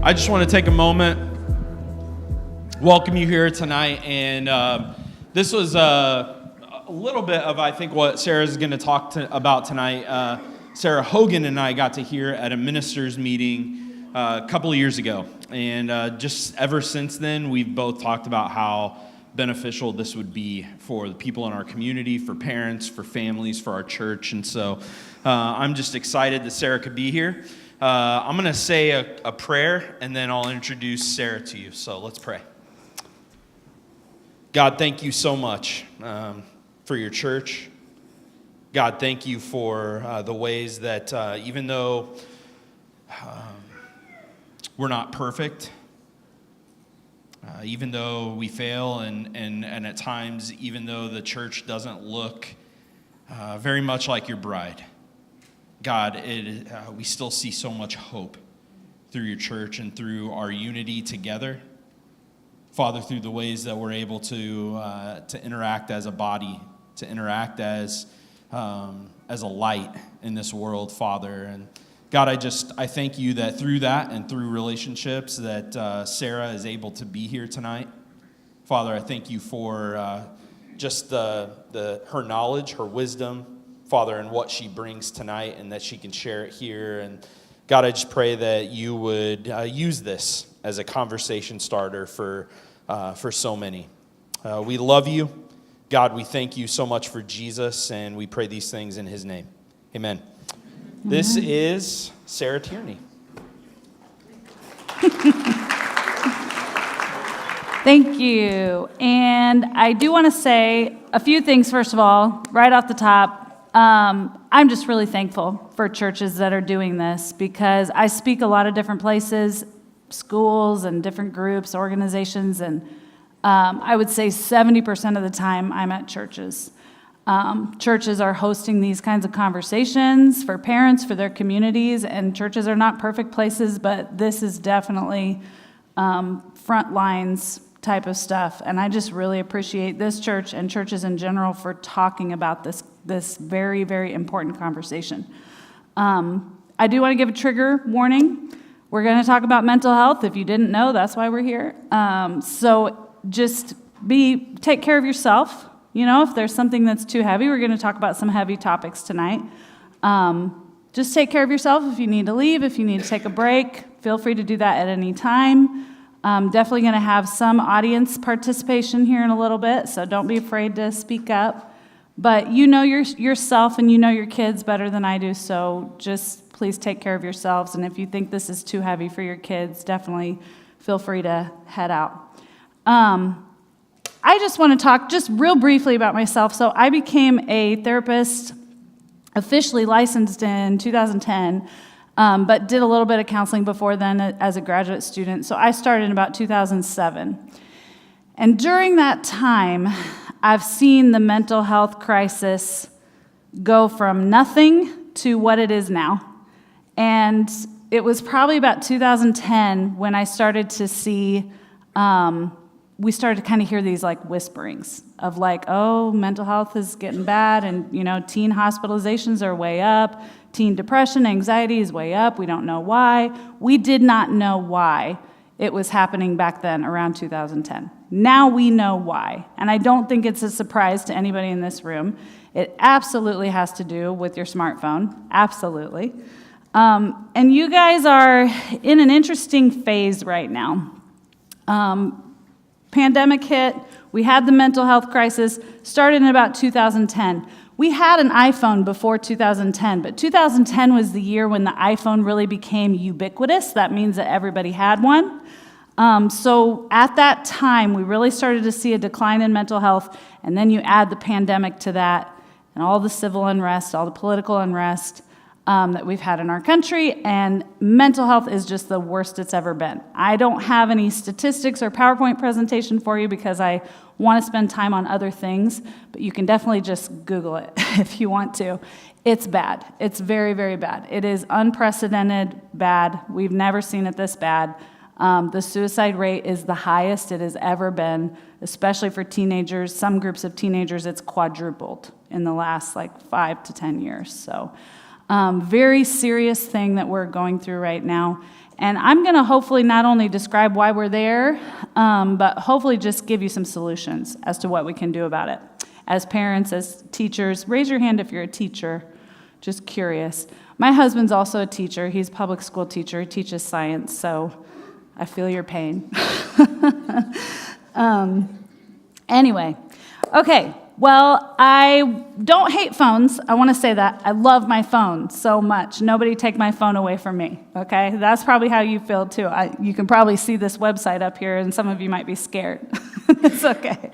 I just want to take a moment, welcome you here tonight, and this was a little bit of, I think, what Sarah's going to talk about tonight. Sarah Hogan and I got to hear at a ministers' meeting a couple of years ago, and just ever since then, we've both talked about how beneficial this would be for the people in our community, for parents, for families, for our church, and so I'm just excited that Sarah could be here. I'm going to say a prayer, and then I'll introduce Sarah to you. So let's pray. God, thank you so much for your church. God, thank you for the ways that even though we're not perfect, even though we fail, and at times, even though the church doesn't look very much like your bride, God, we still see so much hope through your church and through our unity together. Father, through the ways that we're able to interact as a body, to interact as a light in this world, Father. And God, I thank you that through that and through relationships that Sarah is able to be here tonight. Father, I thank you for just her knowledge, her wisdom, Father, and what she brings tonight, and that she can share it here. And God, I just pray that you would use this as a conversation starter for so many. We love you. God, we thank you so much for Jesus, and we pray these things in his name. Amen. This is Sarah Tierney. Thank you. And I do want to say a few things, first of all, right off the top. I'm just really thankful for churches that are doing this, because I speak a lot of different places, schools and different groups, organizations, and I would say 70% of the time I'm at churches. Churches are hosting these kinds of conversations for parents, for their communities, and churches are not perfect places, but this is definitely front lines type of stuff. And I just really appreciate this church and churches in general for talking about this very, very important conversation. I do want to give a trigger warning. We're going to talk about mental health. If you didn't know, that's why we're here. So just take care of yourself. You know, if there's something that's too heavy, we're going to talk about some heavy topics tonight. Just take care of yourself. If you need to leave, if you need to take a break, feel free to do that at any time. Definitely going to have some audience participation here in a little bit, so don't be afraid to speak up. But you know yourself and you know your kids better than I do, so just please take care of yourselves. And if you think this is too heavy for your kids, definitely feel free to head out. I just want to talk just real briefly about myself. So I became a therapist, officially licensed in 2010, but did a little bit of counseling before then as a graduate student. So I started in about 2007. And during that time, I've seen the mental health crisis go from nothing to what it is now. And it was probably about 2010 when I started to see, we started to kind of hear these like whisperings of like, oh, mental health is getting bad, and teen hospitalizations are way up, teen depression, anxiety is way up, we don't know why. We did not know why it was happening back then around 2010. Now we know why, and I don't think it's a surprise to anybody in this room. It absolutely has to do with your smartphone, absolutely. And you guys are in an interesting phase right now. Pandemic hit, we had the mental health crisis, started in about 2010. We had an iPhone before 2010, but 2010 was the year when the iPhone really became ubiquitous. That means that everybody had one. So at that time, we really started to see a decline in mental health, and then you add the pandemic to that, and all the civil unrest, all the political unrest that we've had in our country, and mental health is just the worst it's ever been. I don't have any statistics or PowerPoint presentation for you because I want to spend time on other things, but you can definitely just Google it if you want to. It's bad. It's very, very bad. It is unprecedented bad. We've never seen it this bad. The suicide rate is the highest it has ever been, especially for teenagers. Some groups of teenagers, it's quadrupled in the last 5 to 10 years. So very serious thing that we're going through right now. And I'm going to hopefully not only describe why we're there, but hopefully just give you some solutions as to what we can do about it. As parents, as teachers, raise your hand if you're a teacher. Just curious. My husband's also a teacher. He's a public school teacher. He teaches science, so I feel your pain. Anyway, okay. Well, I don't hate phones. I want to say that. I love my phone so much. Nobody take my phone away from me, okay? That's probably how you feel, too. You can probably see this website up here, and some of you might be scared. It's okay.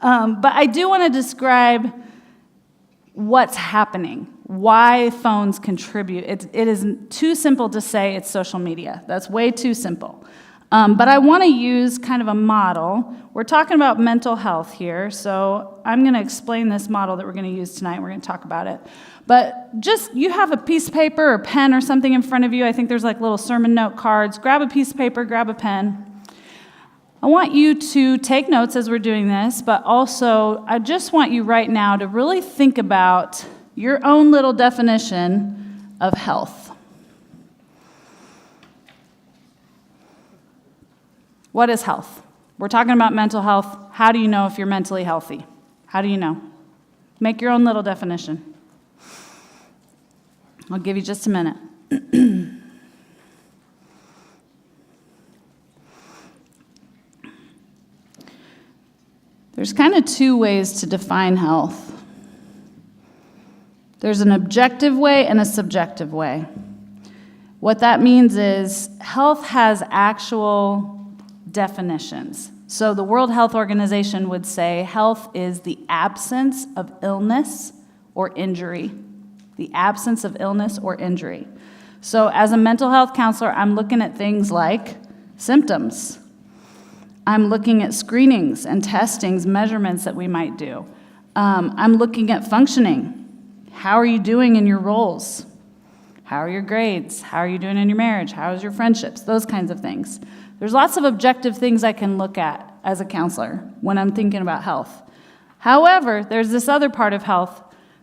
But I do want to describe what's happening, why phones contribute. It is too simple to say it's social media. That's way too simple. But I want to use kind of a model. We're talking about mental health here, so I'm going to explain this model that we're going to use tonight. We're going to talk about it. But just, you have a piece of paper or pen or something in front of you. I think there's like little sermon note cards. Grab a piece of paper, grab a pen. I want you to take notes as we're doing this, but also I just want you right now to really think about your own little definition of health. What is health? We're talking about mental health. How do you know if you're mentally healthy? How do you know? Make your own little definition. I'll give you just a minute. There's kind of two ways to define health. There's an objective way and a subjective way. What that means is health has actual definitions. So the World Health Organization would say health is the absence of illness or injury. The absence of illness or injury. So as a mental health counselor, I'm looking at things like symptoms. I'm looking at screenings and testings, measurements that we might do. I'm looking at functioning. How are you doing in your roles? How are your grades? How are you doing in your marriage? How is your friendships? Those kinds of things. There's lots of objective things I can look at as a counselor when I'm thinking about health. However, there's this other part of health.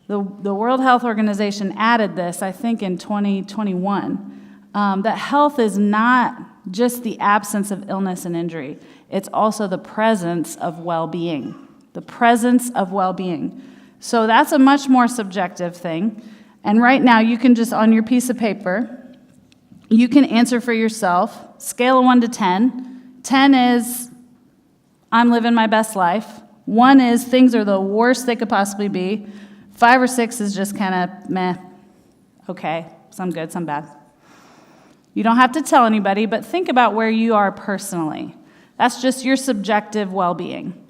The World Health Organization added this, I think, in 2021, that health is not just the absence of illness and injury. It's also the presence of well-being. The presence of well-being. So that's a much more subjective thing. And right now, you can just, on your piece of paper, you can answer for yourself. Scale of 1 to 10. 10 is, I'm living my best life. 1 is, things are the worst they could possibly be. 5 or 6 is just kind of meh. Okay, some good, some bad. You don't have to tell anybody, but think about where you are personally. That's just your subjective well-being.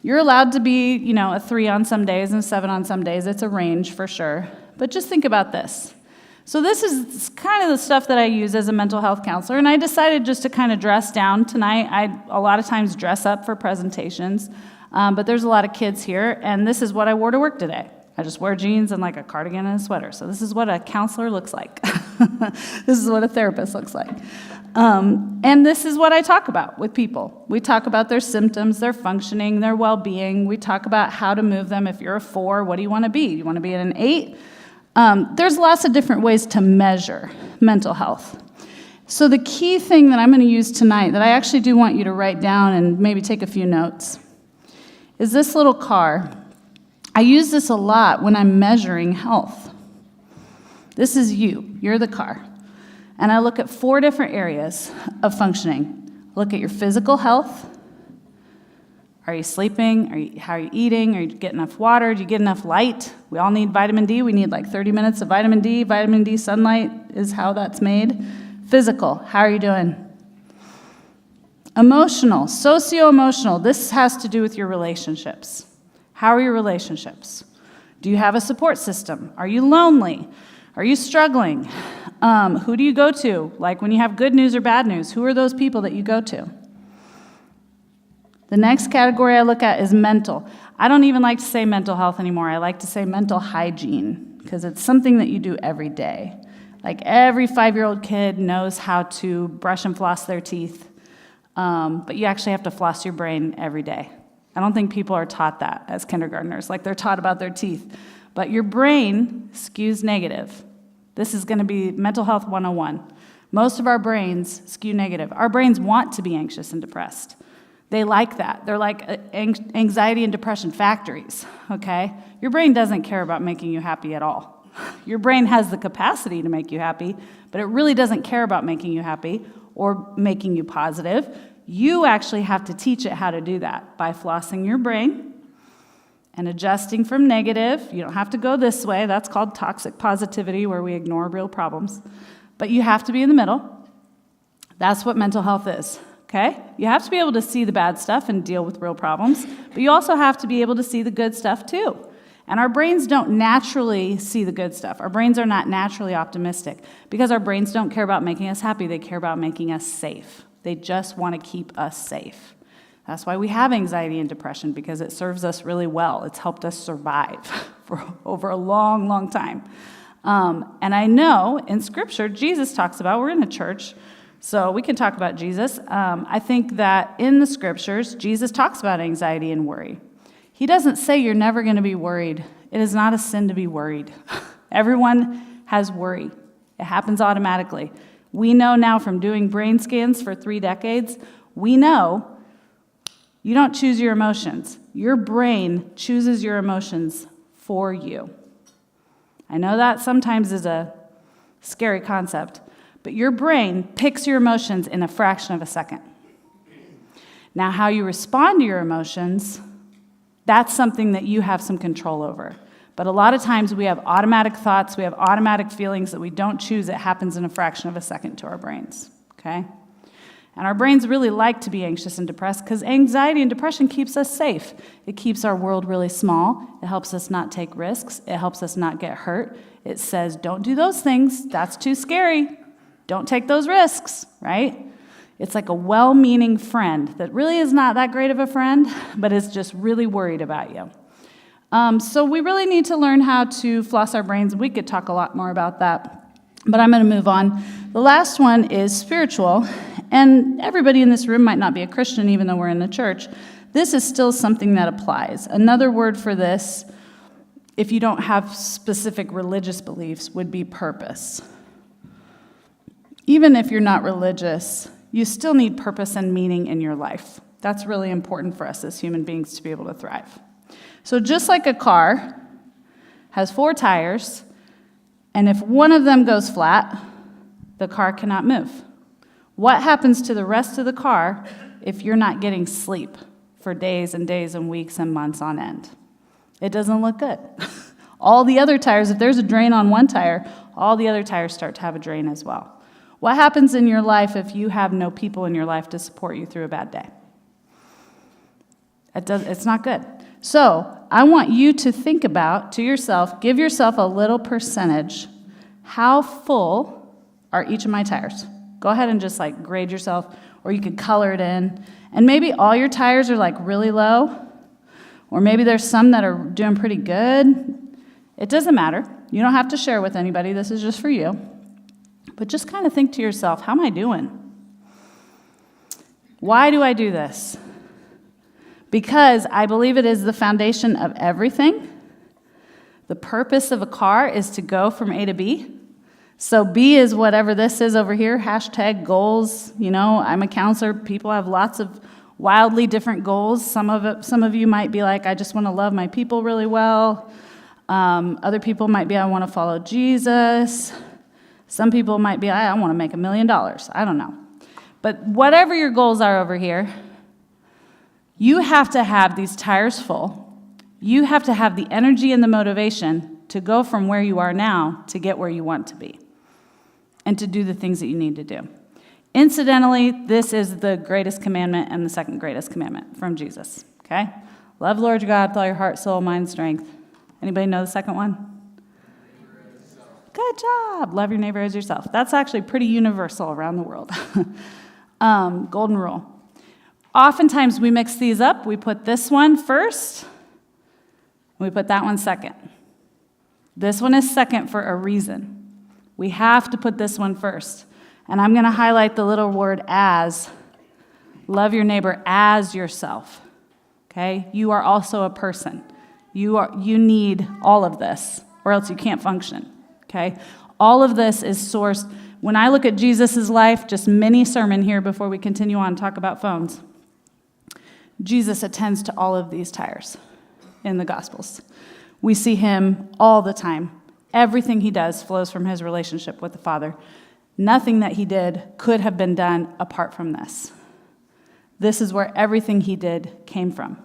You're allowed to be, a 3 on some days and a 7 on some days. It's a range for sure. But just think about this. So this is kind of the stuff that I use as a mental health counselor, and I decided just to kind of dress down tonight. I a lot of times dress up for presentations, but there's a lot of kids here, and this is what I wore to work today. I just wear jeans and like a cardigan and a sweater. So this is what a counselor looks like. This is what a therapist looks like. And this is what I talk about with people. We talk about their symptoms, their functioning, their well-being. We talk about how to move them. If you're a 4, what do you want to be? You want to be at an 8? There's lots of different ways to measure mental health. So the key thing that I'm going to use tonight, that I actually do want you to write down and maybe take a few notes, is this little car. I use this a lot when I'm measuring health. This is you. You're the car. And I look at 4 different areas of functioning. Look at your physical health. Are you sleeping? How are you eating? Are you getting enough water? Do you get enough light? We all need vitamin D. We need like 30 minutes of vitamin D. Vitamin D sunlight is how that's made. Physical, how are you doing? Emotional, socio-emotional. This has to do with your relationships. How are your relationships? Do you have a support system? Are you lonely? Are you struggling? Who do you go to? Like when you have good news or bad news, who are those people that you go to? The next category I look at is mental. I don't even like to say mental health anymore. I like to say mental hygiene because it's something that you do every day. Like every 5-year-old kid knows how to brush and floss their teeth, but you actually have to floss your brain every day. I don't think people are taught that as kindergartners, like they're taught about their teeth. But your brain skews negative. This is going to be Mental Health 101. Most of our brains skew negative. Our brains want to be anxious and depressed. They like that. They're like anxiety and depression factories, okay? Your brain doesn't care about making you happy at all. Your brain has the capacity to make you happy, but it really doesn't care about making you happy or making you positive. You actually have to teach it how to do that by flossing your brain and adjusting from negative. You don't have to go this way. That's called toxic positivity, where we ignore real problems. But you have to be in the middle. That's what mental health is, okay? You have to be able to see the bad stuff and deal with real problems, but you also have to be able to see the good stuff too. And our brains don't naturally see the good stuff. Our brains are not naturally optimistic because our brains don't care about making us happy. They care about making us safe. They just want to keep us safe. That's why we have anxiety and depression, because it serves us really well. It's helped us survive for over a long, long time. And I know in Scripture, Jesus talks about, we're in a church, so we can talk about Jesus. I think that in the Scriptures, Jesus talks about anxiety and worry. He doesn't say you're never going to be worried. It is not a sin to be worried. Everyone has worry. It happens automatically. We know now from doing brain scans for 3 decades, we know you don't choose your emotions. Your brain chooses your emotions for you. I know that sometimes is a scary concept, but your brain picks your emotions in a fraction of a second. Now, how you respond to your emotions, that's something that you have some control over. But a lot of times we have automatic thoughts, we have automatic feelings that we don't choose. It happens in a fraction of a second to our brains, okay? And our brains really like to be anxious and depressed because anxiety and depression keeps us safe. It keeps our world really small. It helps us not take risks. It helps us not get hurt. It says, don't do those things. That's too scary. Don't take those risks, right? It's like a well-meaning friend that really is not that great of a friend, but is just really worried about you. So we really need to learn how to floss our brains. We could talk a lot more about that, but I'm going to move on. The last one is spiritual, and everybody in this room might not be a Christian, even though we're in the church. This is still something that applies. Another word for this, if you don't have specific religious beliefs, would be purpose. Even if you're not religious, you still need purpose and meaning in your life. That's really important for us as human beings to be able to thrive. So just like a car has 4 tires, and if one of them goes flat, the car cannot move. What happens to the rest of the car if you're not getting sleep for days and days and weeks and months on end? It doesn't look good. All the other tires, if there's a drain on one tire, all the other tires start to have a drain as well. What happens in your life if you have no people in your life to support you through a bad day? It's not good. So I want you to think about, to yourself, give yourself a little percentage. How full are each of my tires? Go ahead and just like grade yourself, or you could color it in. And maybe all your tires are like really low, or maybe there's some that are doing pretty good. It doesn't matter. You don't have to share with anybody. This is just for you. But just kind of think to yourself, how am I doing? Why do I do this? Because I believe it is the foundation of everything. The purpose of a car is to go from A to B. So B is whatever this is over here, hashtag goals. You know, I'm a counselor. People have lots of wildly different goals. Some of you might be like, I just want to love my people really well. Other people might be, I want to follow Jesus. Some people might be, I want to make $1 million. I don't know. But whatever your goals are over here, you have to have these tires full. You have to have the energy and the motivation to go from where you are now to get where you want to be and to do the things that you need to do. Incidentally, this is the greatest commandment and the second greatest commandment from Jesus, okay? Love the Lord your God with all your heart, soul, mind, strength. Anybody know the second one? Good job. Love your neighbor as yourself. That's actually pretty universal around the world. Golden rule. Oftentimes we mix these up. We put this one first, and we put that one second. This one is second for a reason. We have to put this one first. And I'm going to highlight the little word as. Love your neighbor as yourself. Okay? You are also a person. You need all of this, or else you can't function. Okay? All of this is sourced When I look at Jesus' life, just mini sermon here before we continue on and talk about phones, Jesus attends to all of these tires in the Gospels. We see him all the time. Everything he does flows from his relationship with the Father. Nothing that he did could have been done apart from this. This is where everything he did came from.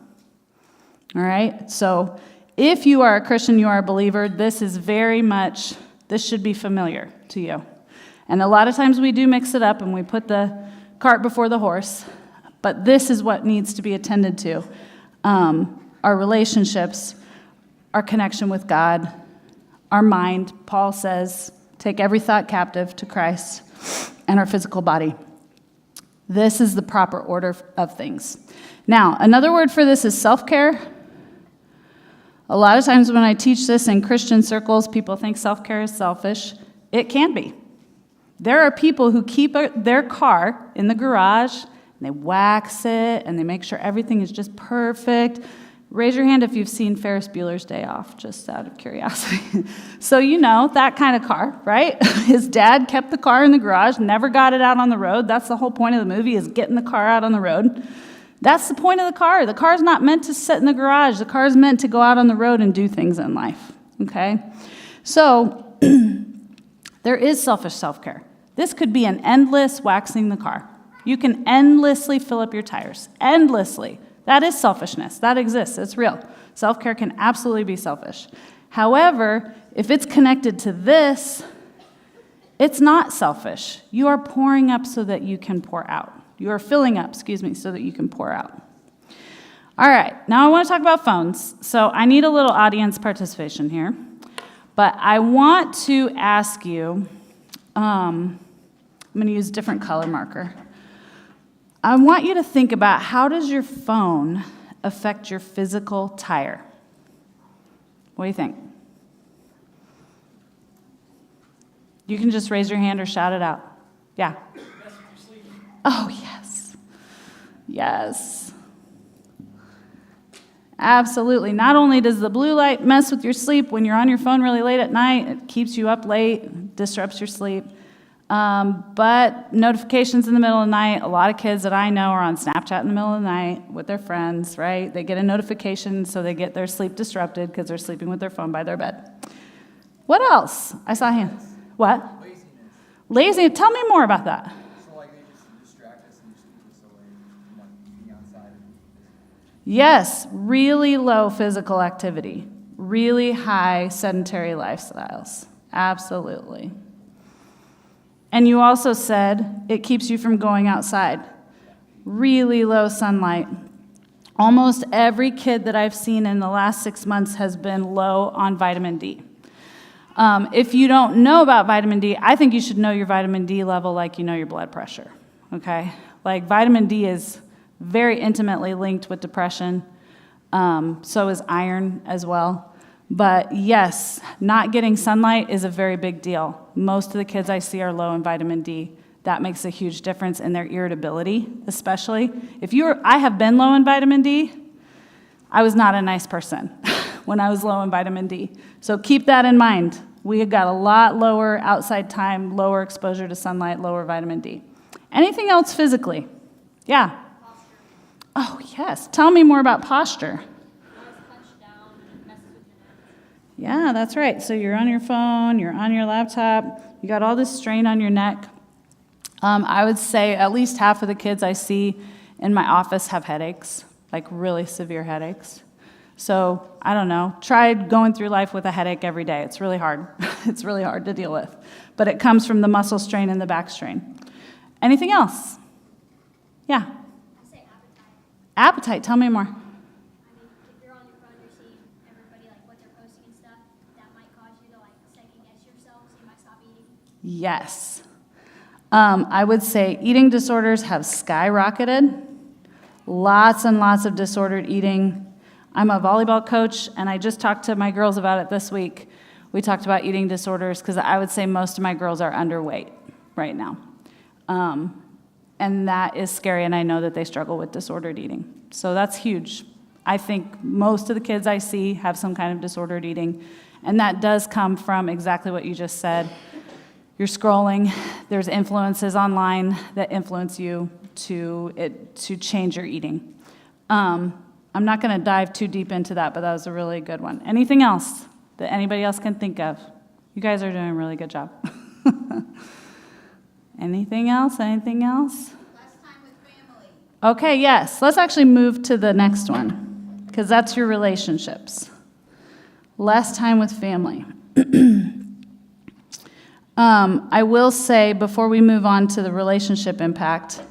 All right? So if you are a Christian, you are a believer, this should be familiar to you. And a lot of times we do mix it up and we put the cart before the horse, but this is what needs to be attended to. Our relationships, our connection with God, our mind. Paul says, take every thought captive to Christ, and our physical body. This is the proper order of things. Now, another word for this is self-care. A lot of times when I teach this in Christian circles, people think self-care is selfish. It can be. There are people who keep their car in the garage, and they wax it, and they make sure everything is just perfect. Raise your hand if you've seen Ferris Bueller's Day Off, just out of curiosity. So you know, that kind of car, right? His dad kept the car in the garage, never got it out on the road. That's the whole point of the movie, is getting the car out on the road. That's the point of the car. The car's not meant to sit in the garage. The car is meant to go out on the road and do things in life, okay? So there is selfish self-care. This could be an endless waxing the car. You can endlessly fill up your tires, endlessly. That is selfishness. That exists. It's real. Self-care can absolutely be selfish. However, if it's connected to this, it's not selfish. You are pouring up so that you can pour out. You are filling up, so that you can pour out. All right, now I want to talk about phones. So I need a little audience participation here. But I want to ask you, I'm going to use a different color marker. I want you to think about, how does your phone affect your physical tire? What do you think? You can just raise your hand or shout it out. Yeah. Oh, yes. Yes. Absolutely. Not only does the blue light mess with your sleep when you're on your phone really late at night, it keeps you up late, disrupts your sleep. But notifications in the middle of the night, a lot of kids that I know are on Snapchat in the middle of the night with their friends, right? They get a notification, so they get their sleep disrupted because they're sleeping with their phone by their bed. What else? I saw hands. What? Laziness. Laziness. Tell me more about that. So like they just distract us and just keep us away from like being outside. Yes, really low physical activity, really high sedentary lifestyles. Absolutely. And you also said it keeps you from going outside. Really low sunlight. Almost every kid that I've seen in the last 6 months has been low on vitamin D. If you don't know about vitamin D, I think you should know your vitamin D level like you know your blood pressure, okay? Like vitamin D is very intimately linked with depression. So is iron as well. But yes, not getting sunlight is a very big deal. Most of the kids I see are low in vitamin D. That makes a huge difference in their irritability, especially. I have been low in vitamin D. I was not a nice person when I was low in vitamin D. So keep that in mind. We have got a lot lower outside time, lower exposure to sunlight, lower vitamin D. Anything else physically? Yeah? Posture. Oh, yes. Tell me more about posture. Yeah, that's right. So you're on your phone, you're on your laptop, you got all this strain on your neck. I would say at least half of the kids I see in my office have headaches, like really severe headaches. So I don't know, try going through life with a headache every day. It's really hard. It's really hard to deal with. But it comes from the muscle strain and the back strain. Anything else? Yeah? I say appetite. Appetite, tell me more. I mean, if you're on your phone, you're seeing everybody, like, what they're posting and stuff, that might cause you to, like, second-guess yourself, so you might stop eating. Yes. I would say eating disorders have skyrocketed. Lots and lots of disordered eating. I'm a volleyball coach, and I just talked to my girls about it this week. We talked about eating disorders because I would say most of my girls are underweight right now. And that is scary, and I know that they struggle with disordered eating. So that's huge. I think most of the kids I see have some kind of disordered eating, and that does come from exactly what you just said. you're scrolling. There's influences online that influence you to change your eating. I'm not going to dive too deep into that, but that was a really good one. Anything else that anybody else can think of? You guys are doing a really good job. Anything else? Anything else? Less time with family. Okay, yes. Let's actually move to the next one, because that's your relationships. Less time with family. I will say, before we move on to the relationship impact,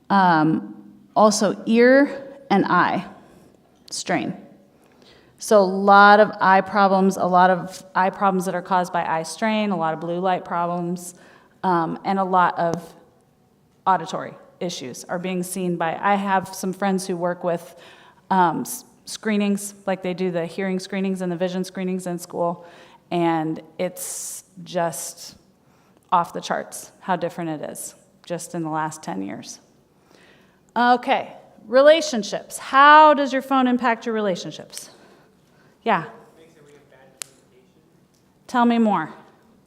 also ear and eye strain. So a lot of eye problems that are caused by eye strain, a lot of blue light problems, and a lot of auditory issues are being seen by, I have some friends who work with screenings, like they do the hearing screenings and the vision screenings in school, and it's just off the charts how different it is just in the last 10 years. Okay, relationships. How does your phone impact your relationships? Yeah. Makes it really bad communication. Tell me more.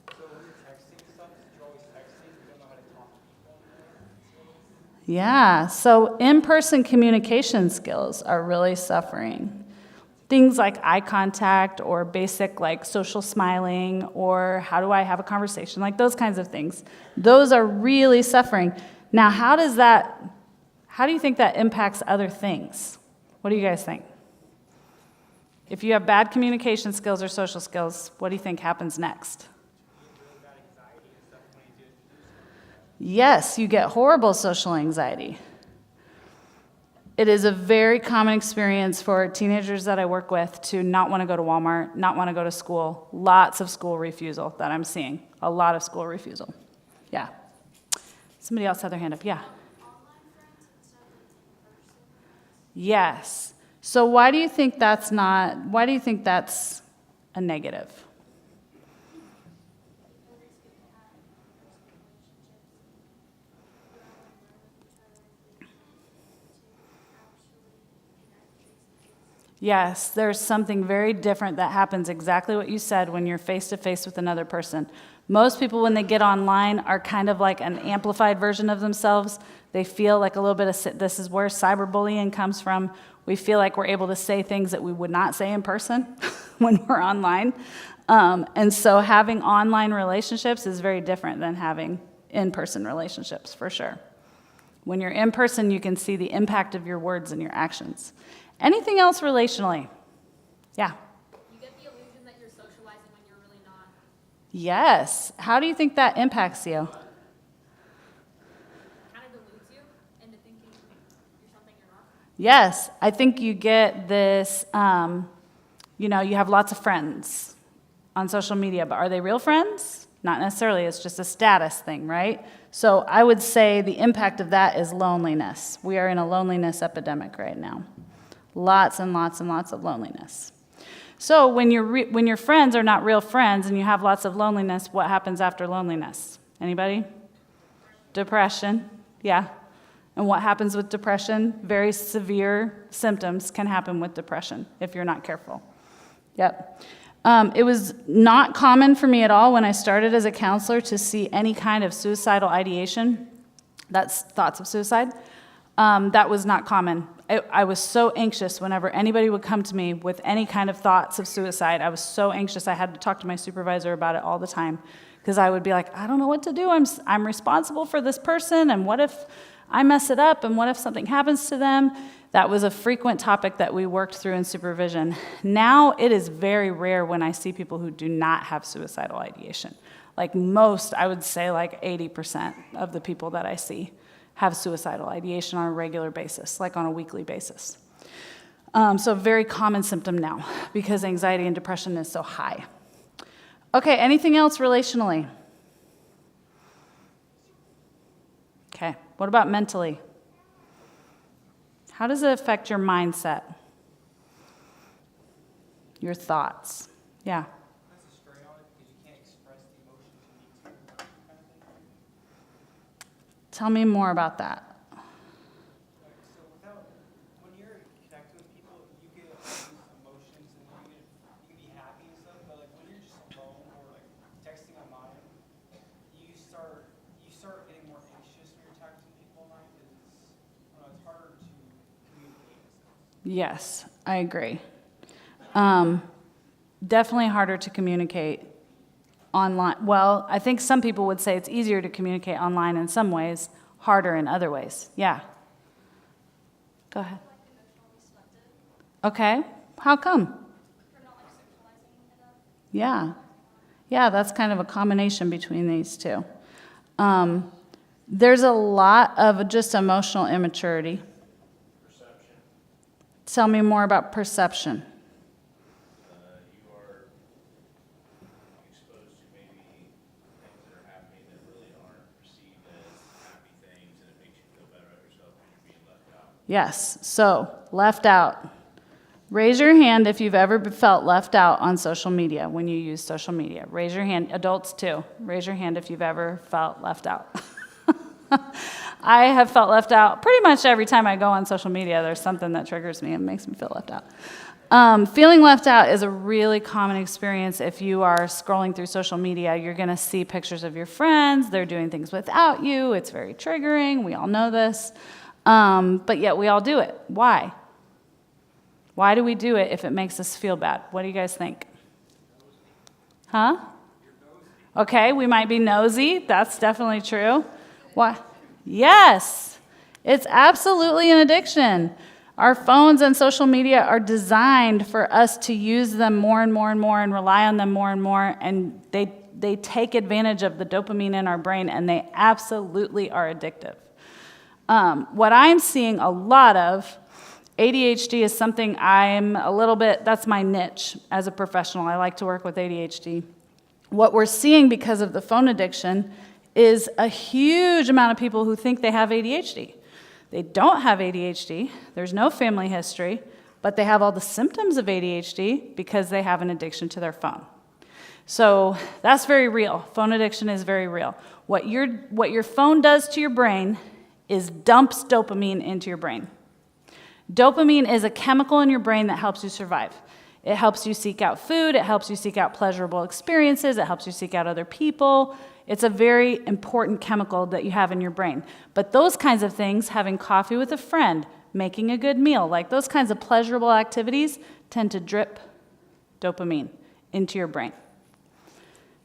So when you're texting stuff, you're always texting, you don't know how to talk to people. Yeah, so in-person communication skills are really suffering. Things like eye contact or basic like social smiling or how do I have a conversation, like those kinds of things. Those are really suffering. Now, how do you think that impacts other things? What do you guys think? If you have bad communication skills or social skills, what do you think happens next? Yes, you get horrible social anxiety. It is a very common experience for teenagers that I work with to not want to go to Walmart, not want to go to school. Lots of school refusal that I'm seeing. A lot of school refusal. Yeah. Somebody else had their hand up. Yeah. Yes. So why do you think that's a negative? Yes, there's something very different that happens, exactly what you said, when you're face to face with another person. Most people, when they get online, are kind of like an amplified version of themselves. They feel like a little bit of, this is where cyberbullying comes from. We feel like we're able to say things that we would not say in person when we're online. And so having online relationships is very different than having in-person relationships, for sure. When you're in person, you can see the impact of your words and your actions. Anything else relationally? Yeah. You get the illusion that you're socializing when you're really not. Yes. How do you think that impacts you? It kind of deludes you into thinking you're something you're not. Yes. I think you get this, you have lots of friends on social media, but are they real friends? Not necessarily. It's just a status thing, right? So I would say the impact of that is loneliness. We are in a loneliness epidemic right now. Lots and lots and lots of loneliness. So when your friends are not real friends and you have lots of loneliness, what happens after loneliness? Anybody? Depression. Yeah. And what happens with depression? Very severe symptoms can happen with depression if you're not careful. Yep. It was not common for me at all when I started as a counselor to see any kind of suicidal ideation. That's thoughts of suicide. That was not common. I was so anxious whenever anybody would come to me with any kind of thoughts of suicide. I was so anxious. I had to talk to my supervisor about it all the time because I would be like, I don't know what to do. I'm responsible for this person, and what if I mess it up, and what if something happens to them? That was a frequent topic that we worked through in supervision. Now it is very rare when I see people who do not have suicidal ideation. Like most, I would say like 80% of the people that I see have suicidal ideation on a regular basis, like on a weekly basis. So a very common symptom now because anxiety and depression is so high. Okay, anything else relationally? Okay, what about mentally? How does it affect your mindset? Your thoughts? Yeah. That's a strain on it because you can't express the emotions you need to, kind of thing. Tell me more about that. So when you're connecting with people, you can use emotions and you can be happy and stuff, but like when you're just alone or like texting online, Yes, I agree. Definitely harder to communicate online. Well, I think some people would say it's easier to communicate online in some ways, harder in other ways. Yeah. Go ahead. Okay. How come? Yeah. Yeah, that's kind of a combination between these two. There's a lot of just emotional immaturity. Perception. Tell me more about perception. You are exposed to maybe things that are happening that really aren't perceived as happy things, and it makes you feel better about yourself when you're being left out. Yes, so left out. Raise your hand if you've ever felt left out on social media when you use social media. Raise your hand, adults too. Raise your hand if you've ever felt left out. I have felt left out pretty much every time I go on social media. There's something that triggers me and makes me feel left out. Feeling left out is a really common experience. If you are scrolling through social media, you're going to see pictures of your friends. They're doing things without you. It's very triggering. We all know this. But yet we all do it. Why? Why do we do it if it makes us feel bad? What do you guys think? Huh? Okay, we might be nosy. That's definitely true. Why? Yes, it's absolutely an addiction. Our phones and social media are designed for us to use them more and more and more and rely on them more and more, and they take advantage of the dopamine in our brain, and they absolutely are addictive. What I'm seeing a lot of, ADHD is something that's my niche as a professional. I like to work with ADHD. What we're seeing because of the phone addiction is a huge amount of people who think they have ADHD. They don't have ADHD, there's no family history, but they have all the symptoms of ADHD because they have an addiction to their phone. So that's very real. Phone addiction is very real. What your phone does to your brain is dumps dopamine into your brain. Dopamine is a chemical in your brain that helps you survive. It helps you seek out food, it helps you seek out pleasurable experiences, it helps you seek out other people. It's a very important chemical that you have in your brain. But those kinds of things, having coffee with a friend, making a good meal, like those kinds of pleasurable activities tend to drip dopamine into your brain.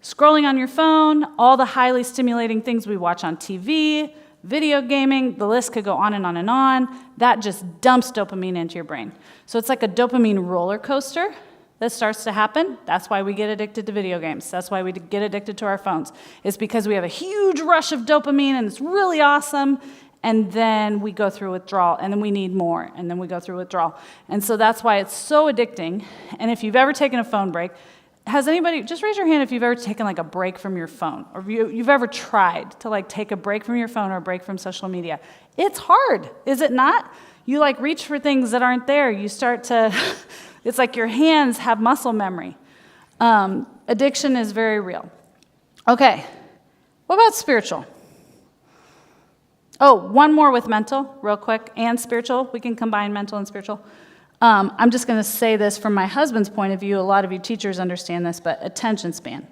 Scrolling on your phone, all the highly stimulating things we watch on TV, video gaming, the list could go on and on and on. That just dumps dopamine into your brain. So it's like a dopamine roller coaster that starts to happen. That's why we get addicted to video games. That's why we get addicted to our phones. It's because we have a huge rush of dopamine and it's really awesome, and then we go through withdrawal, and then we need more, and then we go through withdrawal. And so that's why it's so addicting. And if you've ever taken a phone break, has anybody, just raise your hand if you've ever taken like a break from your phone, or you've ever tried to like take a break from your phone or a break from social media. It's hard, is it not? You like reach for things that aren't there. You start to, it's like your hands have muscle memory. Addiction is very real. Okay, what about spiritual? Oh, one more with mental, real quick, and spiritual. We can combine mental and spiritual. I'm just going to say this from my husband's point of view. A lot of you teachers understand this, but attention span.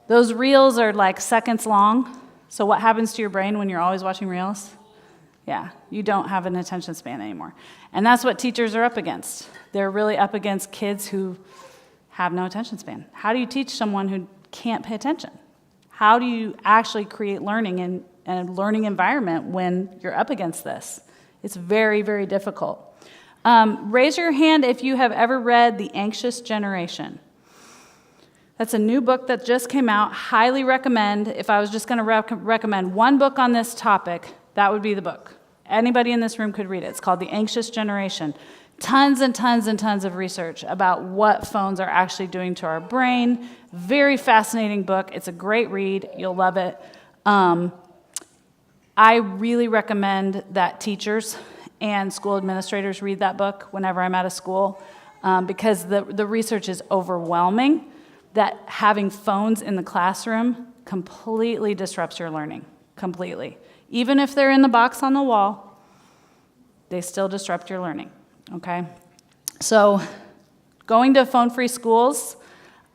Those reels are like seconds long. So what happens to your brain when you're always watching reels? Yeah, you don't have an attention span anymore. And that's what teachers are up against. They're really up against kids who have no attention span. How do you teach someone who can't pay attention? How do you actually create learning in a learning environment when you're up against this? It's very, very difficult. Raise your hand if you have ever read The Anxious Generation. That's a new book that just came out. Highly recommend. If I was just going to recommend one book on this topic, that would be the book. Anybody in this room could read it. It's called The Anxious Generation. Tons and tons and tons of research about what phones are actually doing to our brain. Very fascinating book. It's a great read. You'll love it. I really recommend that teachers and school administrators read that book whenever I'm at a school, because the research is overwhelming that having phones in the classroom completely disrupts your learning, completely. Even if they're in the box on the wall, they still disrupt your learning, okay? So going to phone-free schools,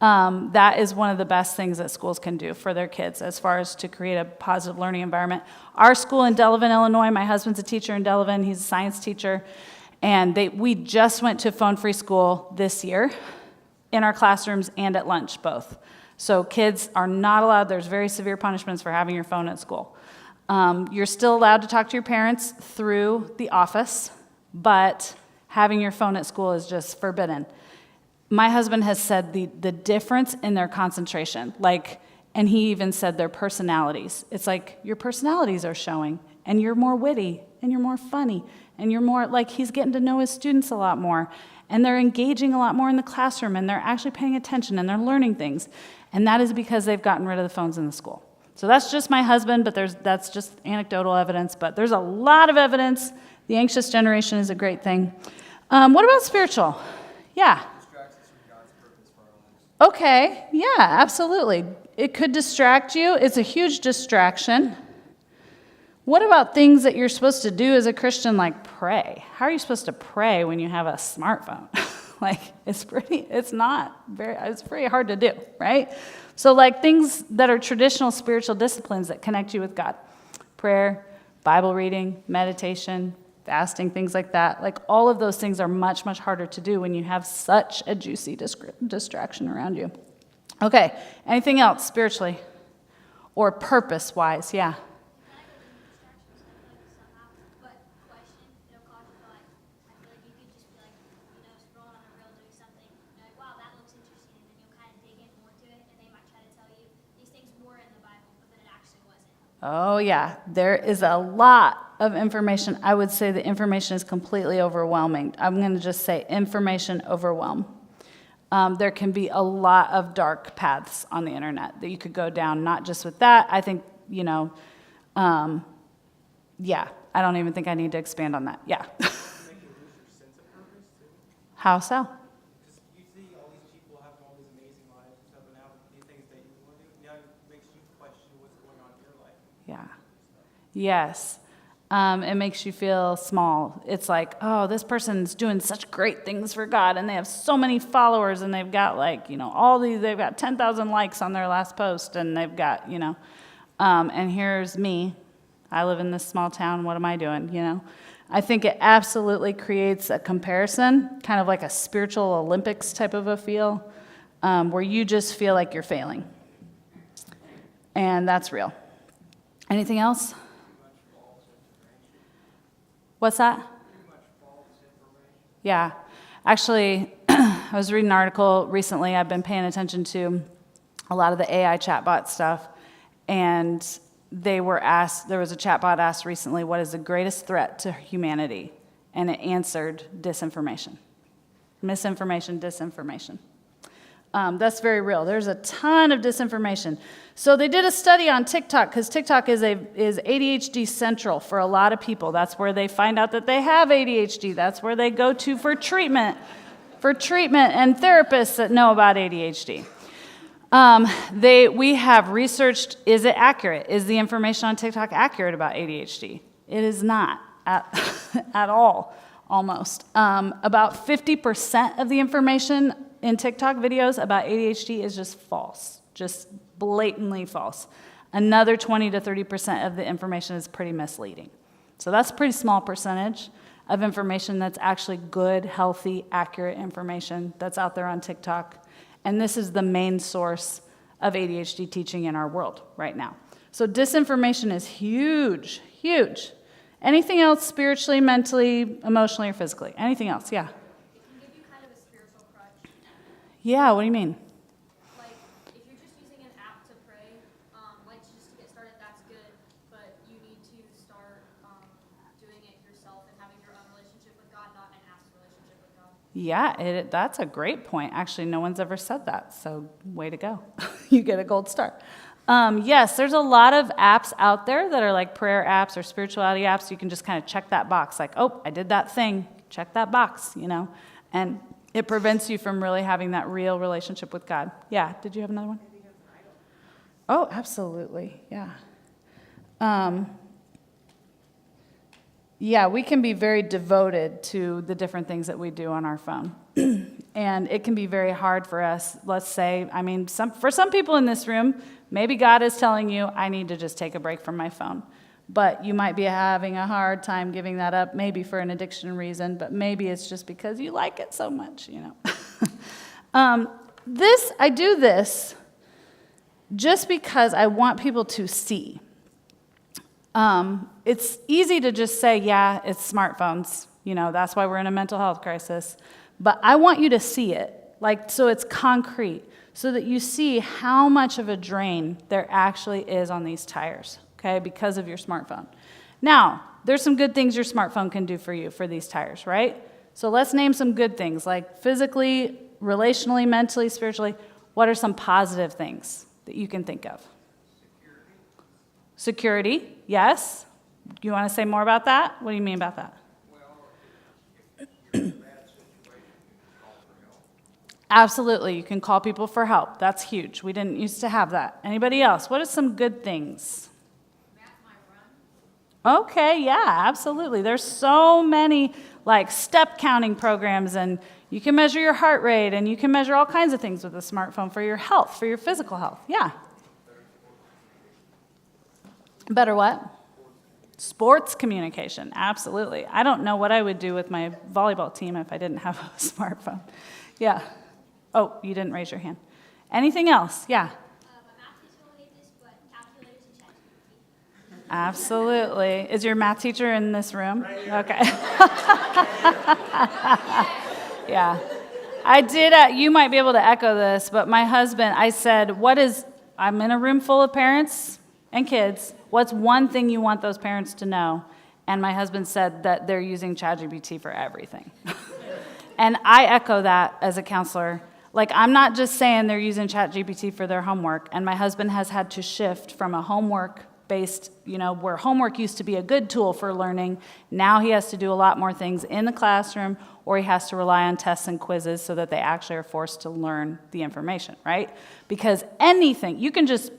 That is one of the best things that schools can do for their kids as far as to create a positive learning environment. Our school in Delavan, Illinois, my husband's a teacher in Delavan, he's a science teacher, and we just went to phone-free school this year in our classrooms and at lunch, both. So kids are not allowed, there's very severe punishments for having your phone at school. You're still allowed to talk to your parents through the office, but having your phone at school is just forbidden. My husband has said the difference in their concentration, and he even said their personalities. It's like your personalities are showing, and you're more witty, and you're more funny, and you're more, he's getting to know his students a lot more, and they're engaging a lot more in the classroom, and they're actually paying attention, and they're learning things. And that is because they've gotten rid of the phones in the school. So that's just my husband, but that's just anecdotal evidence, but there's a lot of evidence. The anxious generation is a great thing. What about spiritual? Yeah. Okay, yeah, absolutely. It could distract you. It's a huge distraction. What about things that you're supposed to do as a Christian, like pray? How are you supposed to pray when you have a smartphone? It's pretty hard to do, right? So things that are traditional spiritual disciplines that connect you with God. Prayer, Bible reading, meditation, fasting, things like that. All of those things are much, much harder to do when you have such a juicy distraction around you. Okay, anything else spiritually or purpose-wise? Yeah. But question, it'll cause you to I feel like you could just be scrolling on a reel doing something, you're like, wow, that looks interesting, and then you'll kind of dig in more to it, and they might try to tell you these things were in the Bible, but then it actually wasn't. Oh, yeah. There is a lot of information. I would say the information is completely overwhelming. I'm going to just say information overwhelm. There can be a lot of dark paths on the internet that you could go down, not just with that. I think, yeah, I don't even think I need to expand on that. Yeah. Make you lose your sense of purpose too. How so? Because you see all these people having all these amazing lives and stuff, and now these things that you want to do, now it makes you question what's going on in your life. Yeah. Yes. It makes you feel small. It's like, oh, this person's doing such great things for God, and they have so many followers, and they've got they've got 10,000 likes on their last post, and they've got, and here's me. I live in this small town. What am I doing? I think it absolutely creates a comparison, kind of like a spiritual Olympics type of a feel, where you just feel like you're failing. And that's real. Anything else? What's that? Yeah. Actually, I was reading an article recently. I've been paying attention to a lot of the AI chatbot stuff, and there was a chatbot asked recently, what is the greatest threat to humanity? And it answered disinformation. Misinformation, disinformation. That's very real. There's a ton of disinformation. So they did a study on TikTok, because TikTok is ADHD central for a lot of people. That's where they find out that they have ADHD. That's where they go to for treatment and therapists that know about ADHD. We have researched, is it accurate? Is the information on TikTok accurate about ADHD? It is not at all, almost. About 50% of the information in TikTok videos about ADHD is just false, just blatantly false. Another 20 to 30% of the information is pretty misleading. So that's a pretty small percentage of information that's actually good, healthy, accurate information that's out there on TikTok. And this is the main source of ADHD teaching in our world right now. So disinformation is huge, huge. Anything else spiritually, mentally, emotionally, or physically? Anything else? Yeah. It can give you kind of a spiritual crutch. Yeah, what do you mean? If you're just using an app to pray, just to get started, that's good. But you need to start doing it yourself and having your own relationship with God, not an app's relationship with God. Yeah, that's a great point. Actually, no one's ever said that, so way to go. You get a gold star. Yes, there's a lot of apps out there that are like prayer apps or spirituality apps. You can just kind of check that box, like, oh, I did that thing. Check that box, and it prevents you from really having that real relationship with God. Yeah, did you have another one? Oh, absolutely, yeah. Yeah, we can be very devoted to the different things that we do on our phone. And it can be very hard for us. Let's say, I mean, for some people in this room, maybe God is telling you, I need to just take a break from my phone. But you might be having a hard time giving that up, maybe for an addiction reason, but maybe it's just because you like it so much, you know. I do this just because I want people to see. It's easy to just say, yeah, it's smartphones. You know, that's why we're in a mental health crisis. But I want you to see it, like, so it's concrete, so that you see how much of a drain there actually is on these tires, okay, because of your smartphone. Now, there's some good things your smartphone can do for you for these tires, right? So let's name some good things, like physically, relationally, mentally, spiritually. What are some positive things that you can think of? Security, yes. You want to say more about that? What do you mean about that? Absolutely, you can call people for help. That's huge. We didn't used to have that. Anybody else? What are some good things? Okay, yeah, absolutely. There's so many like step counting programs, and you can measure your heart rate, and you can measure all kinds of things with a smartphone for your health, for your physical health. Yeah. Better what? Sports communication, absolutely. I don't know what I would do with my volleyball team if I didn't have a smartphone. Yeah. Oh, you didn't raise your hand. Anything else? Yeah. My math teacher will hate this, but calculators and ChatGPT. Absolutely. Is your math teacher in this room? Okay. Yeah. I did, you might be able to echo this, but my husband, I said, I'm in a room full of parents and kids. What's one thing you want those parents to know? And my husband said that they're using ChatGPT for everything. And I echo that as a counselor. Like, I'm not just saying they're using ChatGPT for their homework, and my husband has had to shift from a homework-based, where homework used to be a good tool for learning. Now he has to do a lot more things in the classroom, or he has to rely on tests and quizzes so that they actually are forced to learn the information, right? Because anything, you can just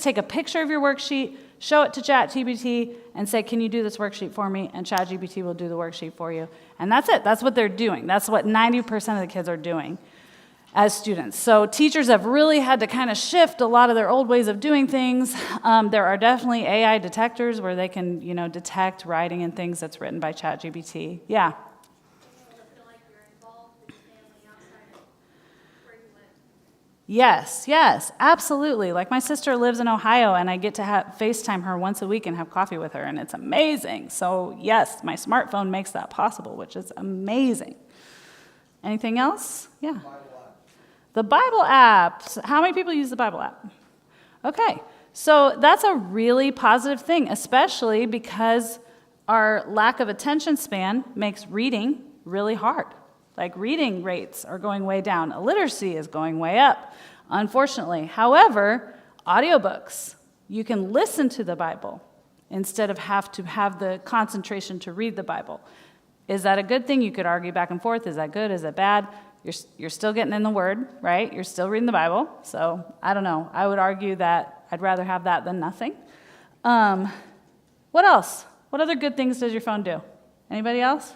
take a picture of your worksheet, show it to ChatGPT, and say, can you do this worksheet for me? And ChatGPT will do the worksheet for you. And that's it. That's what they're doing. That's what 90% of the kids are doing as students. So teachers have really had to kind of shift a lot of their old ways of doing things. There are definitely AI detectors where they can, detect writing and things that's written by ChatGPT. Yeah. Yes, absolutely. Like, my sister lives in Ohio, and I get to FaceTime her once a week and have coffee with her, and it's amazing. So yes, my smartphone makes that possible, which is amazing. Anything else? Yeah. The Bible apps. How many people use the Bible app? Okay, so that's a really positive thing, especially because our lack of attention span makes reading really hard. Like, reading rates are going way down. Illiteracy is going way up, unfortunately. However, audiobooks, you can listen to the Bible instead of have to have the concentration to read the Bible. Is that a good thing? You could argue back and forth. Is that good? Is that bad? You're still getting in the Word, right? You're still reading the Bible. So I don't know. I would argue that I'd rather have that than nothing. What else? What other good things does your phone do? Anybody else?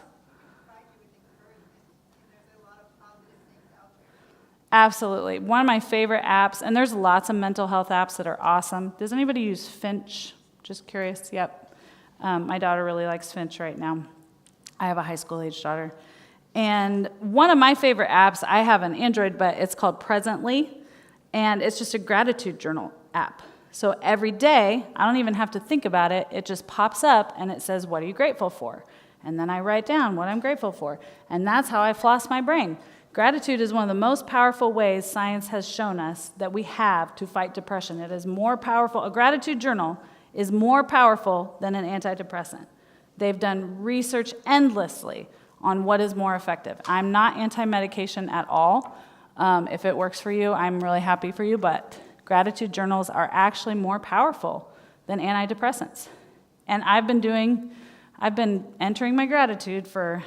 Absolutely. One of my favorite apps, and there's lots of mental health apps that are awesome. Does anybody use Finch? Just curious. Yep. My daughter really likes Finch right now. I have a high school age daughter. And one of my favorite apps, I have an Android, but it's called Presently, and it's just a gratitude journal app. So every day, I don't even have to think about it. It just pops up, and it says, what are you grateful for? And then I write down what I'm grateful for. And that's how I floss my brain. Gratitude is one of the most powerful ways science has shown us that we have to fight depression. It is more powerful. A gratitude journal is more powerful than an antidepressant. They've done research endlessly on what is more effective. I'm not anti-medication at all. If it works for you, I'm really happy for you, but gratitude journals are actually more powerful than antidepressants. And I've been entering my gratitude for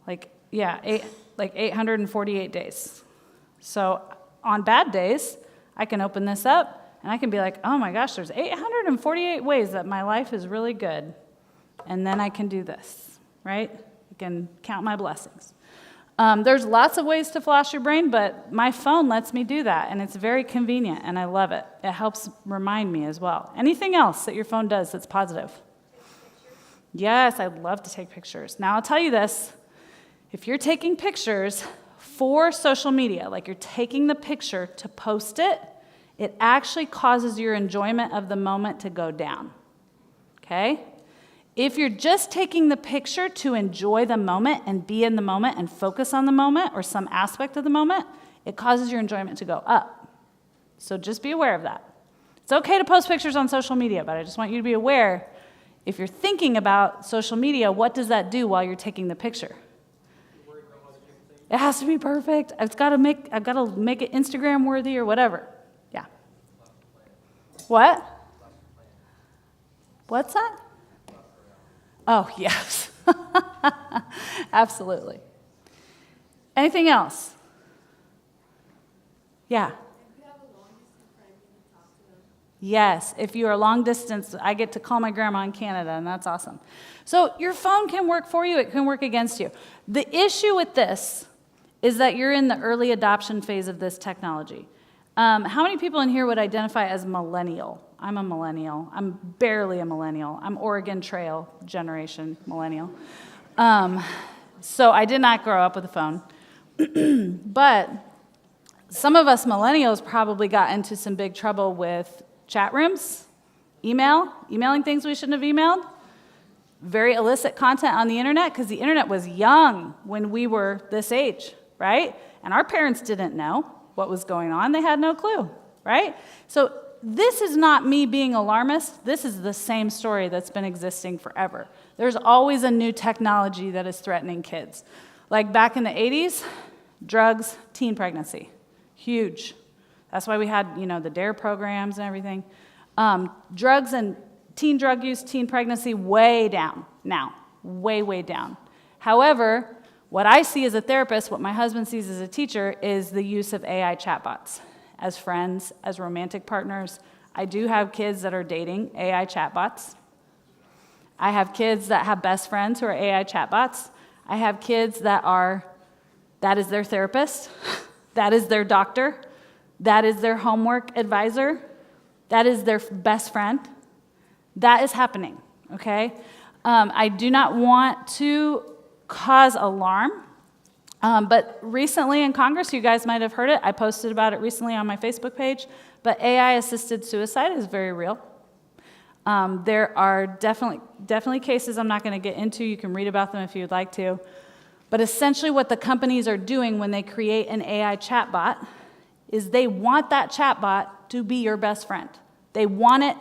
848 days. So on bad days, I can open this up and I can be like, oh my gosh, there's 848 ways that my life is really good. And then I can do this, right? I can count my blessings. There's lots of ways to floss your brain, but my phone lets me do that, and it's very convenient, and I love it. It helps remind me as well. Anything else that your phone does that's positive? Yes, I'd love to take pictures. Now, I'll tell you this. If you're taking pictures for social media, like you're taking the picture to post it, it actually causes your enjoyment of the moment to go down, okay? If you're just taking the picture to enjoy the moment and be in the moment and focus on the moment or some aspect of the moment, it causes your enjoyment to go up. So just be aware of that. It's okay to post pictures on social media, but I just want you to be aware, if you're thinking about social media, what does that do while you're taking the picture? It has to be perfect. I've got to make it Instagram worthy or whatever. Yeah. What? What's that? Oh, yes. Absolutely. Anything else? Yeah. Yes, if you are long distance, I get to call my grandma in Canada, and that's awesome. So your phone can work for you, it can work against you. The issue with this is that you're in the early adoption phase of this technology. How many people in here would identify as millennial? I'm a millennial. I'm barely a millennial. I'm Oregon Trail generation millennial. So I did not grow up with a phone. But some of us millennials probably got into some big trouble with chat rooms, emailing things we shouldn't have emailed, very illicit content on the internet, because the internet was young when we were this age, right? And our parents didn't know what was going on. They had no clue, right? So this is not me being alarmist. This is the same story that's been existing forever. There's always a new technology that is threatening kids. Like back in the 80s, drugs, teen pregnancy, huge. That's why we had, the DARE programs and everything. Drugs and teen drug use, teen pregnancy, way down now, way, way down. However, what I see as a therapist, what my husband sees as a teacher, is the use of AI chatbots as friends, as romantic partners. I do have kids that are dating AI chatbots. I have kids that have best friends who are AI chatbots. I have kids that is their therapist, that is their doctor, that is their homework advisor, that is their best friend. That is happening, okay? I do not want to cause alarm, but recently in Congress, you guys might have heard it, I posted about it recently on my Facebook page, but AI-assisted suicide is very real. There are definitely cases I'm not going to get into. You can read about them if you'd like to. But essentially what the companies are doing when they create an AI chatbot is they want that chatbot to be your best friend. They want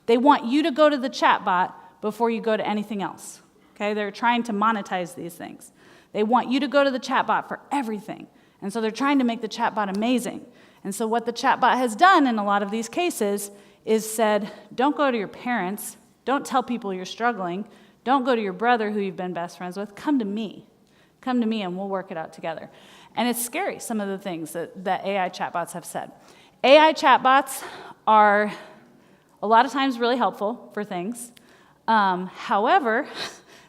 you to go to the chatbot before you go to anything else. Okay? They're trying to monetize these things. They want you to go to the chatbot for everything. And so they're trying to make the chatbot amazing. And so what the chatbot has done in a lot of these cases is said, don't go to your parents, don't tell people you're struggling, don't go to your brother who you've been best friends with, come to me. Come to me and we'll work it out together. And it's scary, some of the things that AI chatbots have said. AI chatbots are a lot of times really helpful for things. However,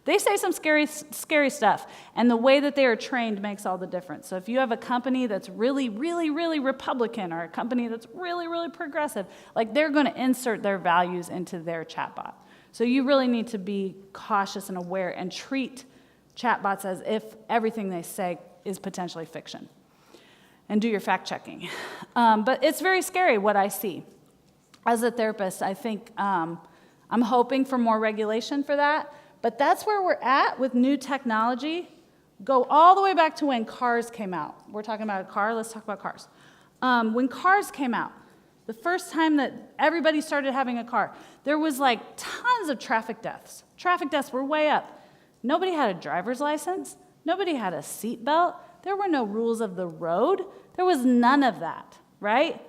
they say some scary stuff, and the way that they are trained makes all the difference. So if you have a company that's really, really, really Republican or a company that's really, really progressive, like they're going to insert their values into their chatbot. So you really need to be cautious and aware and treat chatbots as if everything they say is potentially fiction. And do your fact checking. But it's very scary what I see. As a therapist, I think I'm hoping for more regulation for that. But that's where we're at with new technology. Go all the way back to when cars came out. We're talking about a car, let's talk about cars. When cars came out, the first time that everybody started having a car, there was like tons of traffic deaths. Traffic deaths were way up. Nobody had a driver's license. Nobody had a seatbelt. There were no rules of the road. There was none of that, right?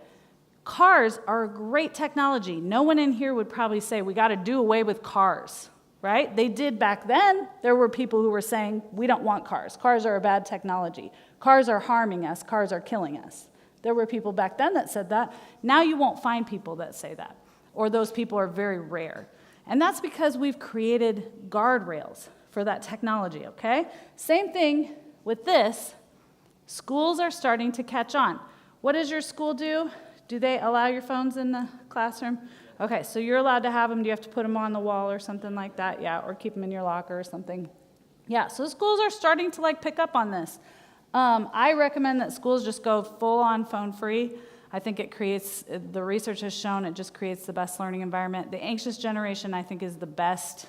Cars are a great technology. No one in here would probably say, we got to do away with cars, right? They did back then. There were people who were saying, we don't want cars. Cars are a bad technology. Cars are harming us. Cars are killing us. There were people back then that said that. Now you won't find people that say that, or those people are very rare. And that's because we've created guardrails for that technology, okay? Same thing with this, schools are starting to catch on. What does your school do? Do they allow your phones in the classroom? Okay, so you're allowed to have them. Do you have to put them on the wall or something like that? Yeah, or keep them in your locker or something. Yeah, so schools are starting to pick up on this. I recommend that schools just go full on phone free. I think the research has shown it just creates the best learning environment. The anxious generation, I think, is the best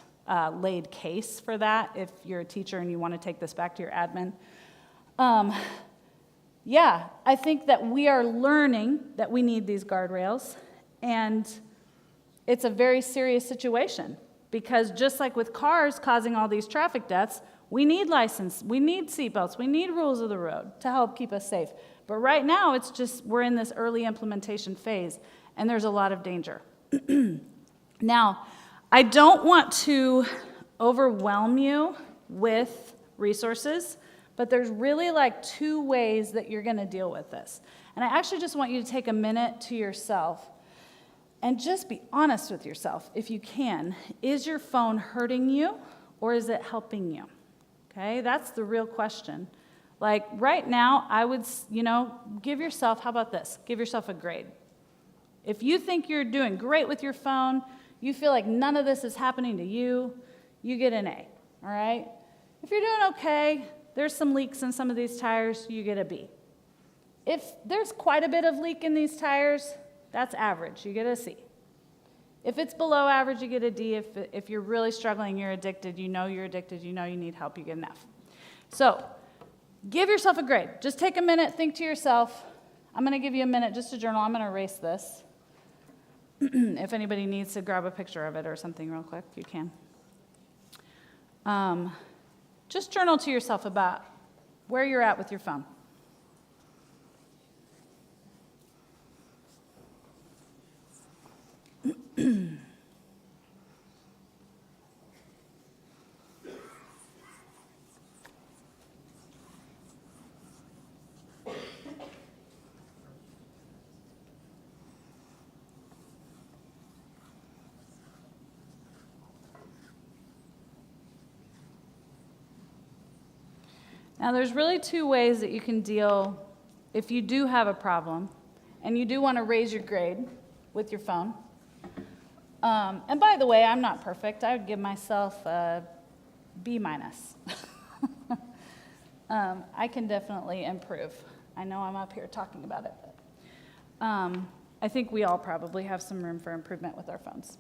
laid case for that if you're a teacher and you want to take this back to your admin. Yeah, I think that we are learning that we need these guardrails, and it's a very serious situation because just like with cars causing all these traffic deaths, we need license, we need seatbelts, we need rules of the road to help keep us safe. But right now, it's just we're in this early implementation phase, and there's a lot of danger. Now, I don't want to overwhelm you with resources, but there's really 2 ways that you're going to deal with this. And I actually just want you to take a minute to yourself and just be honest with yourself, if you can. Is your phone hurting you, or is it helping you? Okay, that's the real question. Right now, I would, give yourself, how about this? Give yourself a grade. If you think you're doing great with your phone, you feel like none of this is happening to you, you get an A, all right? If you're doing okay, there's some leaks in some of these tires, you get a B. If there's quite a bit of leak in these tires, that's average, you get a C. If it's below average, you get a D. If you're really struggling, you're addicted, you know you need help, you get an F. So, give yourself a grade. Just take a minute, think to yourself. I'm going to give you a minute just to journal. I'm going to erase this. If anybody needs to grab a picture of it or something real quick, you can. Just journal to yourself about where you're at with your phone. Now, there's really 2 ways that you can deal if you do have a problem and you do want to raise your grade with your phone. And by the way, I'm not perfect. I would give myself a B-. I can definitely improve. I know I'm up here talking about it, but I think we all probably have some room for improvement with our phones.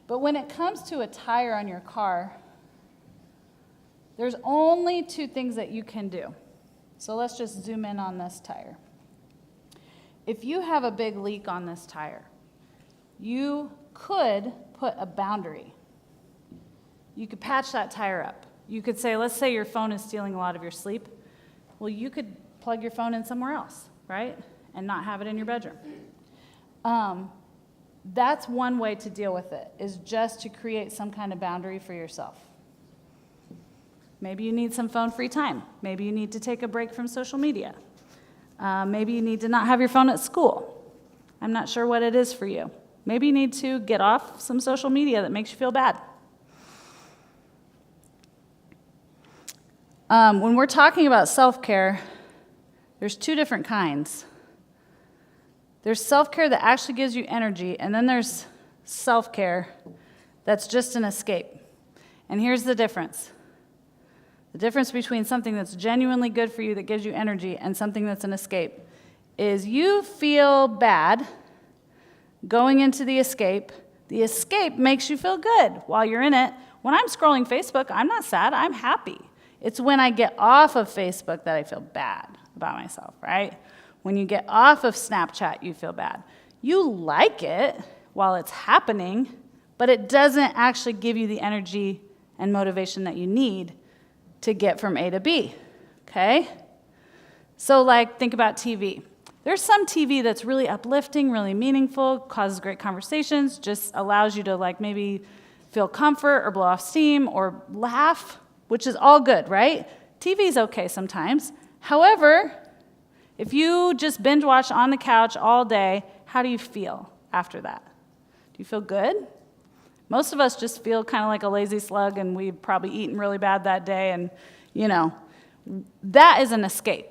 But when it comes to a tire on your car, there's only 2 things that you can do. So let's just zoom in on this tire. If you have a big leak on this tire, you could put a boundary. You could patch that tire up. You could say, let's say your phone is stealing a lot of your sleep. Well, you could plug your phone in somewhere else, right? And not have it in your bedroom. That's one way to deal with it, is just to create some kind of boundary for yourself. Maybe you need some phone-free time. Maybe you need to take a break from social media. Maybe you need to not have your phone at school. I'm not sure what it is for you. Maybe you need to get off some social media that makes you feel bad. When we're talking about self-care, there's 2 different kinds. There's self-care that actually gives you energy, and then there's self-care that's just an escape. And here's the difference. The difference between something that's genuinely good for you that gives you energy and something that's an escape is you feel bad going into the escape. The escape makes you feel good while you're in it. When I'm scrolling Facebook, I'm not sad, I'm happy. It's when I get off of Facebook that I feel bad about myself, right? When you get off of Snapchat, you feel bad. You like it while it's happening, but it doesn't actually give you the energy and motivation that you need to get from A to B, okay? So think about TV. There's some TV that's really uplifting, really meaningful, causes great conversations, just allows you to maybe feel comfort or blow off steam or laugh, which is all good, right? TV's okay sometimes. However, if you just binge watch on the couch all day, how do you feel after that? Do you feel good? Most of us just feel kind of like a lazy slug, and we've probably eaten really bad that day, and, That is an escape.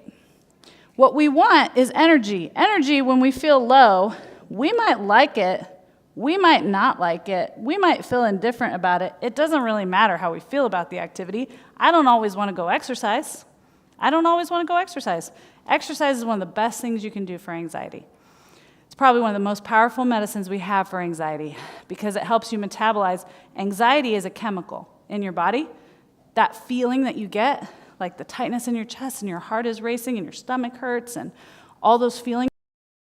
What we want is energy. Energy, when we feel low, we might like it, we might not like it, we might feel indifferent about it. It doesn't really matter how we feel about the activity. I don't always want to go exercise. Exercise is one of the best things you can do for anxiety. It's probably one of the most powerful medicines we have for anxiety because it helps you metabolize. Anxiety is a chemical in your body. That feeling that you get, like the tightness in your chest and your heart is racing and your stomach hurts and all those feelings